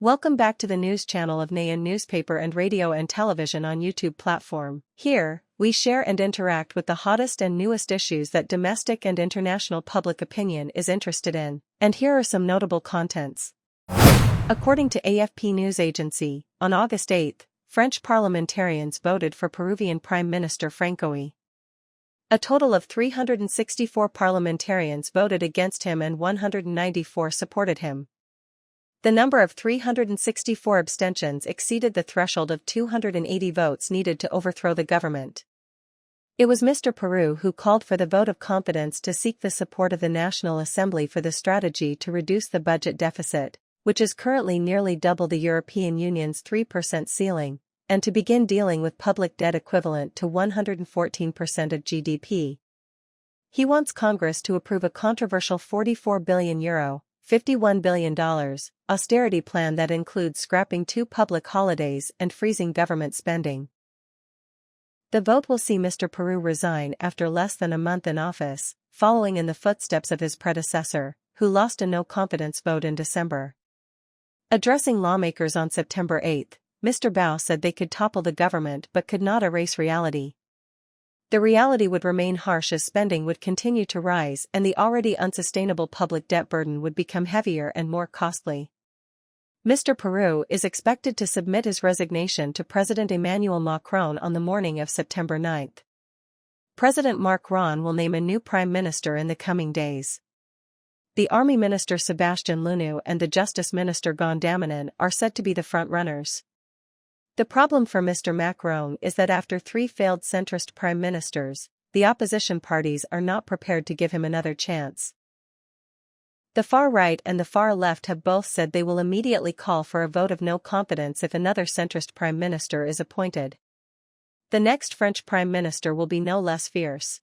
Welcome back to the news channel of Nghe An Newspaper and radio and television on YouTube platform. Here, we share and interact with the hottest and newest issues that domestic and international public opinion is interested in. And here are some notable contents. According to AFP news agency, on August 8, French parliamentarians voted for Peruvian Prime Minister Francois. A total of 364 parliamentarians voted against him and 194 supported him. The number of 364 abstentions exceeded the threshold of 280 votes needed to overthrow the government. It was Mr. Peru who called for the vote of confidence to seek the support of the National Assembly for the strategy to reduce the budget deficit, which is currently nearly double the European Union's 3% ceiling, and to begin dealing with public debt equivalent to 114% of GDP. He wants Congress to approve a controversial €44 billion, $51 billion, austerity plan that includes scrapping 2 public holidays and freezing government spending. The vote will see Mr. Peru resign after less than a month in office, following in the footsteps of his predecessor, who lost a no-confidence vote in December. Addressing lawmakers on September 8, Mr. Bao said they could topple the government but could not erase reality. The reality would remain harsh as spending would continue to rise and the already unsustainable public debt burden would become heavier and more costly. Mr. Peru is expected to submit his resignation to President Emmanuel Macron on the morning of September 9. President Macron will name a new prime minister in the coming days. The Army Minister Sébastien Lecornu and the Justice Minister Gon Damanin are said to be the front-runners. The problem for Mr. Macron is that after 3 failed centrist prime ministers, the opposition parties are not prepared to give him another chance. The far right and the far left have both said they will immediately call for a vote of no confidence if another centrist prime minister is appointed. The next French prime minister will be no less fierce.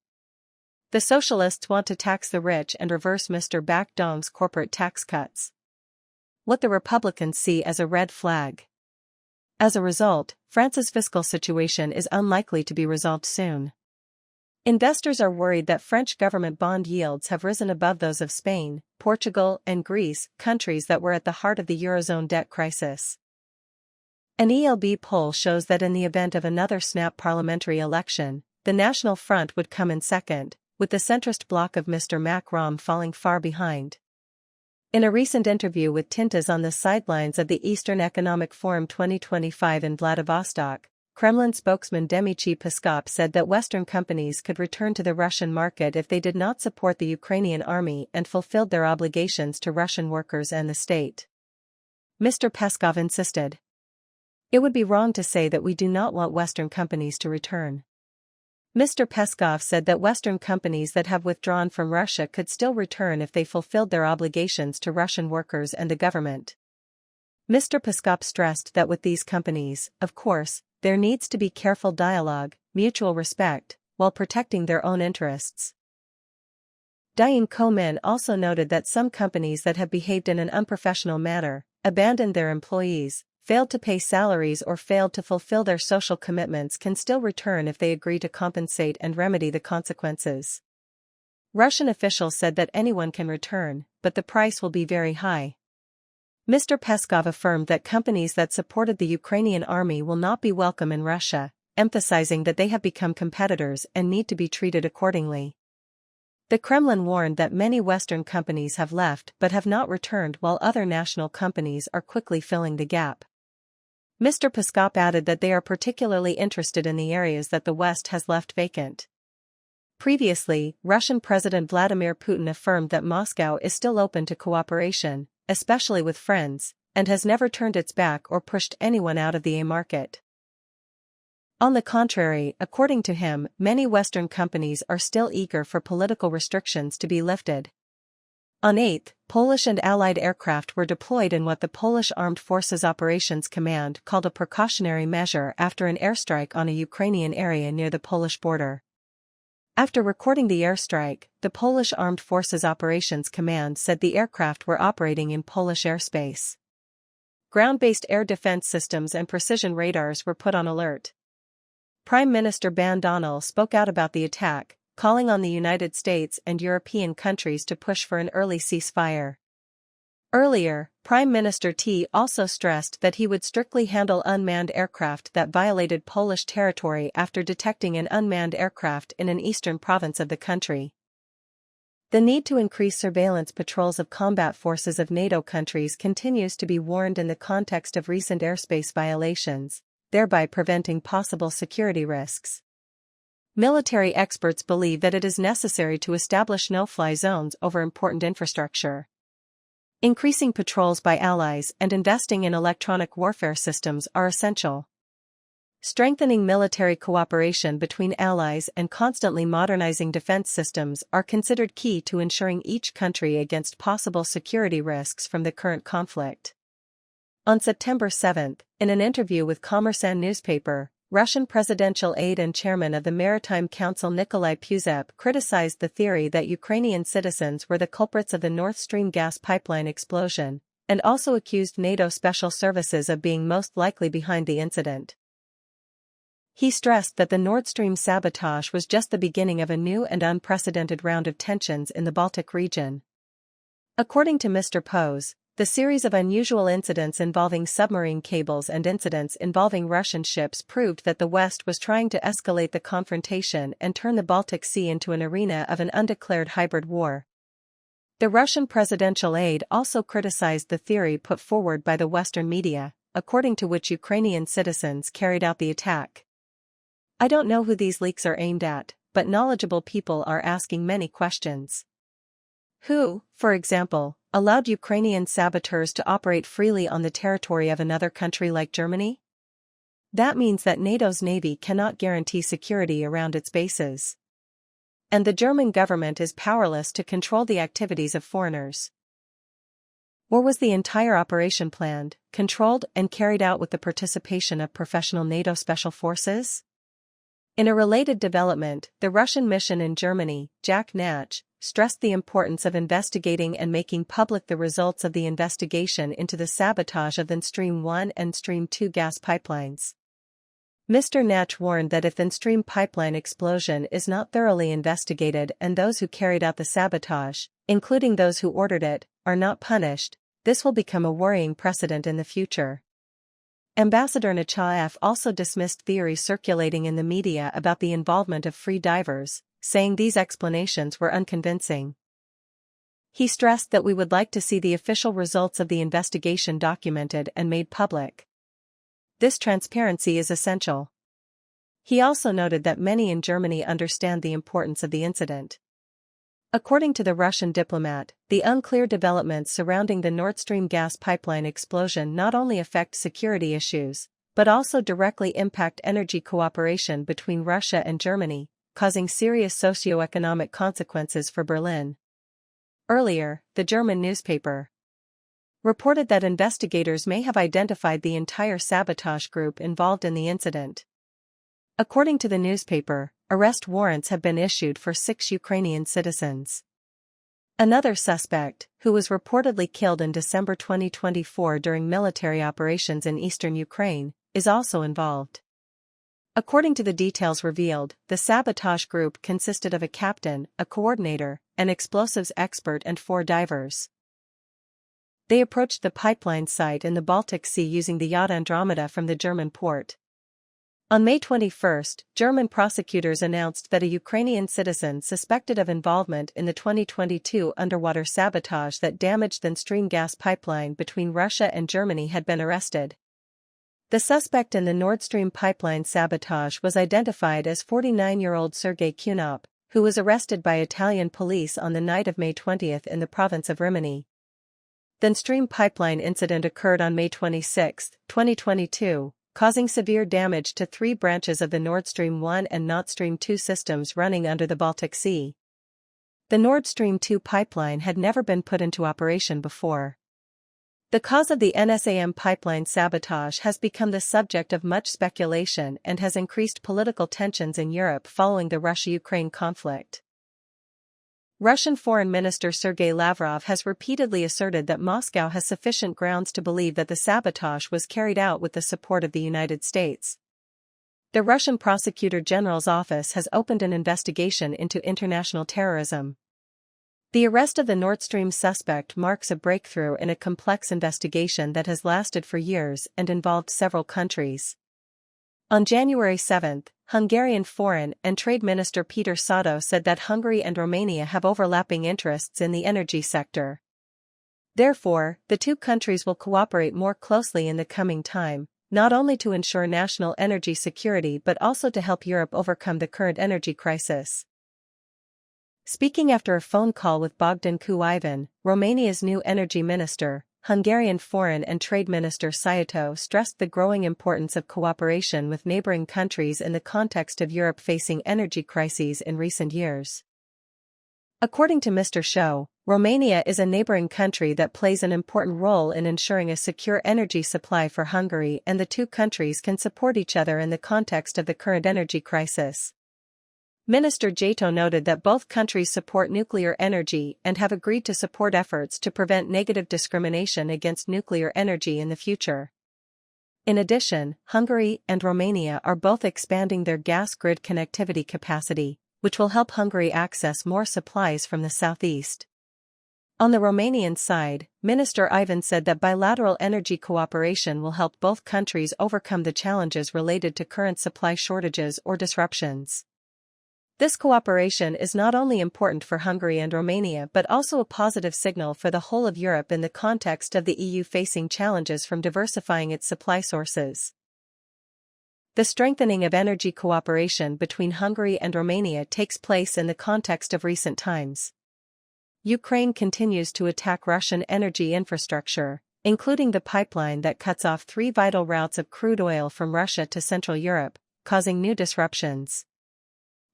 The socialists want to tax the rich and reverse Mr. Bac Dong's corporate tax cuts. What the Republicans see as a red flag. As a result, France's fiscal situation is unlikely to be resolved soon. Investors are worried that French government bond yields have risen above those of Spain, Portugal, and Greece, countries that were at the heart of the Eurozone debt crisis. An ELB poll shows that in the event of another snap parliamentary election, the National Front would come in second, with the centrist bloc of Mr. Macron falling far behind. In a recent interview with Tintas on the sidelines of the Eastern Economic Forum 2025 in Vladivostok, Kremlin spokesman Dmitry Peskov said that Western companies could return to the Russian market if they did not support the Ukrainian army and fulfilled their obligations to Russian workers and the state. Mr. Peskov insisted. It would be wrong to say that we do not want Western companies to return. Mr. Peskov said that Western companies that have withdrawn from Russia could still return if they fulfilled their obligations to Russian workers and the government. Mr. Peskov stressed that with these companies, of course, there needs to be careful dialogue, mutual respect, while protecting their own interests. Diane Komin also noted that some companies that have behaved in an unprofessional manner, abandoned their employees, failed to pay salaries or failed to fulfill their social commitments can still return if they agree to compensate and remedy the consequences. Russian officials said that anyone can return, but the price will be very high. Mr. Peskov affirmed that companies that supported the Ukrainian army will not be welcome in Russia, emphasizing that they have become competitors and need to be treated accordingly. The Kremlin warned that many Western companies have left but have not returned while other national companies are quickly filling the gap. Mr. Peskov added that they are particularly interested in the areas that the West has left vacant. Previously, Russian President Vladimir Putin affirmed that Moscow is still open to cooperation, especially with friends, and has never turned its back or pushed anyone out of the market. On the contrary, according to him, many Western companies are still eager for political restrictions to be lifted. On 8th, Polish and Allied aircraft were deployed in what the Polish Armed Forces Operations Command called a precautionary measure after an airstrike on a Ukrainian area near the Polish border. After recording the airstrike, the Polish Armed Forces Operations Command said the aircraft were operating in Polish airspace. Ground-based air defense systems and precision radars were put on alert. Prime Minister Ban Donnell spoke out about the attack, calling on the United States and European countries to push for an early ceasefire. Earlier, Prime Minister T also stressed that he would strictly handle unmanned aircraft that violated Polish territory after detecting an unmanned aircraft in an eastern province of the country. The need to increase surveillance patrols of combat forces of NATO countries continues to be warned in the context of recent airspace violations, thereby preventing possible security risks. Military experts believe that it is necessary to establish no-fly zones over important infrastructure. Increasing patrols by allies and investing in electronic warfare systems are essential. Strengthening military cooperation between allies and constantly modernizing defense systems are considered key to ensuring each country against possible security risks from the current conflict. On September 7, in an interview with Nghe An Newspaper, Russian presidential aide and chairman of the Maritime Council Nikolai Puzep criticized the theory that Ukrainian citizens were the culprits of the Nord Stream gas pipeline explosion, and also accused NATO special services of being most likely behind the incident. He stressed that the Nord Stream sabotage was just the beginning of a new and unprecedented round of tensions in the Baltic region. According to Mr. Pose, the series of unusual incidents involving submarine cables and incidents involving Russian ships proved that the West was trying to escalate the confrontation and turn the Baltic Sea into an arena of an undeclared hybrid war. The Russian presidential aide also criticized the theory put forward by the Western media, according to which Ukrainian citizens carried out the attack. I don't know who these leaks are aimed at, but knowledgeable people are asking many questions. Who, for example, allowed Ukrainian saboteurs to operate freely on the territory of another country like Germany? That means that NATO's navy cannot guarantee security around its bases. And the German government is powerless to control the activities of foreigners. Or was the entire operation planned, controlled and carried out with the participation of professional NATO special forces? In a related development, the Russian mission in Germany, Jack Natch, stressed the importance of investigating and making public the results of the investigation into the sabotage of the Stream 1 and Stream 2 gas pipelines. Mr. Natch warned that if the Stream pipeline explosion is not thoroughly investigated and those who carried out the sabotage, including those who ordered it, are not punished, this will become a worrying precedent in the future. Ambassador Nechayev also dismissed theories circulating in the media about the involvement of free divers, saying these explanations were unconvincing. He stressed that we would like to see the official results of the investigation documented and made public. This transparency is essential. He also noted that many in Germany understand the importance of the incident. According to the Russian diplomat, the unclear developments surrounding the Nord Stream gas pipeline explosion not only affect security issues, but also directly impact energy cooperation between Russia and Germany, causing serious socio-economic consequences for Berlin. Earlier, the German newspaper reported that investigators may have identified the entire sabotage group involved in the incident. According to the newspaper, arrest warrants have been issued for 6 Ukrainian citizens. Another suspect, who was reportedly killed in December 2024 during military operations in eastern Ukraine, is also involved. According to the details revealed, the sabotage group consisted of a captain, a coordinator, an explosives expert and 4 divers. They approached the pipeline site in the Baltic Sea using the yacht Andromeda from the German port. On May 21, German prosecutors announced that a Ukrainian citizen suspected of involvement in the 2022 underwater sabotage that damaged the Stream gas pipeline between Russia and Germany had been arrested. The suspect in the Nord Stream pipeline sabotage was identified as 49-year-old Sergei Kunop, who was arrested by Italian police on the night of May 20 in the province of Rimini. The Stream pipeline incident occurred on May 26, 2022. Causing severe damage to 3 branches of the Nord Stream 1 and Nord Stream 2 systems running under the Baltic Sea. The Nord Stream 2 pipeline had never been put into operation before. The cause of the NSAM pipeline sabotage has become the subject of much speculation and has increased political tensions in Europe following the Russia-Ukraine conflict. Russian Foreign Minister Sergei Lavrov has repeatedly asserted that Moscow has sufficient grounds to believe that the sabotage was carried out with the support of the United States. The Russian Prosecutor General's office has opened an investigation into international terrorism. The arrest of the Nord Stream suspect marks a breakthrough in a complex investigation that has lasted for years and involved several countries. On January 7, Hungarian Foreign and Trade Minister Peter Szabo said that Hungary and Romania have overlapping interests in the energy sector. Therefore, the two countries will cooperate more closely in the coming time, not only to ensure national energy security but also to help Europe overcome the current energy crisis. Speaking after a phone call with Bogdan Cu-Ivan, Romania's new energy minister, Hungarian Foreign and Trade Minister Szabo stressed the growing importance of cooperation with neighboring countries in the context of Europe facing energy crises in recent years. According to Mr. Szabo, Romania is a neighboring country that plays an important role in ensuring a secure energy supply for Hungary, and the two countries can support each other in the context of the current energy crisis. Minister Szabo noted that both countries support nuclear energy and have agreed to support efforts to prevent negative discrimination against nuclear energy in the future. In addition, Hungary and Romania are both expanding their gas grid connectivity capacity, which will help Hungary access more supplies from the southeast. On the Romanian side, Minister Ivan said that bilateral energy cooperation will help both countries overcome the challenges related to current supply shortages or disruptions. This cooperation is not only important for Hungary and Romania but also a positive signal for the whole of Europe in the context of the EU facing challenges from diversifying its supply sources. The strengthening of energy cooperation between Hungary and Romania takes place in the context of recent times. Ukraine continues to attack Russian energy infrastructure, including the pipeline that cuts off 3 vital routes of crude oil from Russia to Central Europe, causing new disruptions.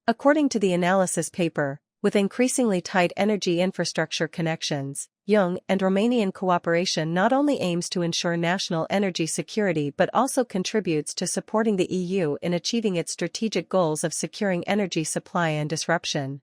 According to the analysis paper, with increasingly tight energy infrastructure connections, EU and Romanian cooperation not only aims to ensure national energy security but also contributes to supporting the EU in achieving its strategic goals of securing energy supply and disruption.